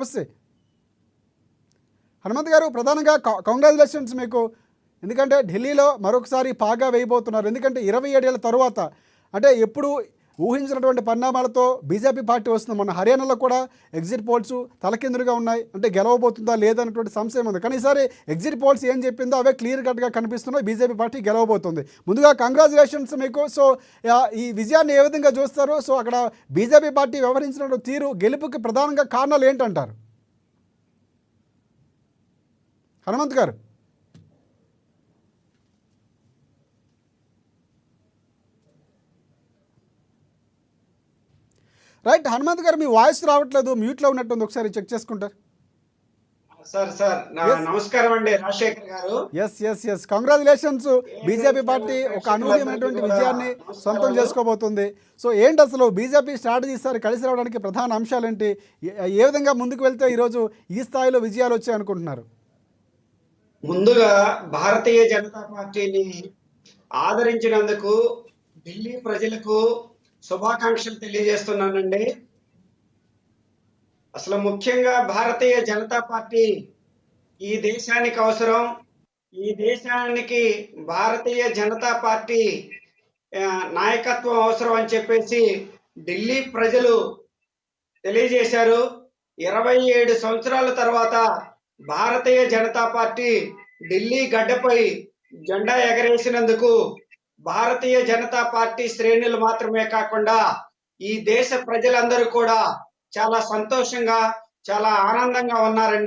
నమస్తే హనుమంత్ గారు. ప్రధానంగా కంగ్రాచులేషన్స్ మీకు. ఎందుకంటే ఢిల్లీలో మరొకసారి పాగా వేయబోతున్నారు. ఎందుకంటే 27 ఏళ్ల తరువాత, అంటే ఎప్పుడు ఊహించినటువంటి పరిణామాలతో బీజేపీ పార్టీ వస్తుంది. మొన్న హర్యానాలో కూడా ఎగ్జిట్ పోల్స్ తలకిందులుగా ఉన్నాయి. అంటే గెలవబోతుందా లేదన్నటువంటి సంశయం ఉంది. కానీ ఈసారి ఎగ్జిట్ పోల్స్ ఏం చెప్పిందో అవే క్లియర్ కట్గా కనిపిస్తున్నాయి. బీజేపీ పార్టీ గెలవబోతుంది. ముందుగా కంగ్రాచులేషన్స్ మీకు. సో ఈ విజయాన్ని ఏ విధంగా చూస్తారు? సో అక్కడ బీజేపీ పార్టీ వ్యవహరించిన తీరు గెలుపుకి ప్రధానంగా కారణాలు ఏంటంటారు హనుమంత్ గారు? రైట్ హనుమంత్ గారు, మీ వాయిస్ రావట్లేదు, మ్యూట్లో ఉన్నట్టుంది, ఒకసారి చెక్ చేసుకుంటారు. నమస్కారం అండి రాజశేఖర్ గారు. Yes congratulations. బీజేపీ పార్టీ ఒక అనూహ్యమైనటువంటి విజయాన్ని సొంతం చేసుకోబోతుంది. సో ఏంటి అసలు బీజేపీ స్ట్రాటజీ సార్ కలిసి రావడానికి ప్రధాన అంశాలు ఏంటి? ఏ విధంగా ముందుకు వెళ్తే ఈరోజు ఈ స్థాయిలో విజయాలు వచ్చాయి అనుకుంటున్నారు? ముందుగా భారతీయ జనతా పార్టీని ఆదరించినందుకు ఢిల్లీ ప్రజలకు శుభాకాంక్షలు తెలియజేస్తున్నానండి. అసలు ముఖ్యంగా భారతీయ జనతా పార్టీ ఈ దేశానికి అవసరం. ఈ దేశానికి భారతీయ జనతా పార్టీ నాయకత్వం అవసరం అని చెప్పేసి ఢిల్లీ ప్రజలు తెలియజేశారు. 27 సంవత్సరాల తర్వాత భారతీయ జనతా పార్టీ ఢిల్లీ గడ్డపై జెండా ఎగరేసినందుకు భారతీయ జనతా పార్టీ శ్రేణులు మాత్రమే కాకుండా ఈ దేశ ప్రజలందరూ కూడా చాలా సంతోషంగా, చాలా ఆనందంగా ఉన్నారండి.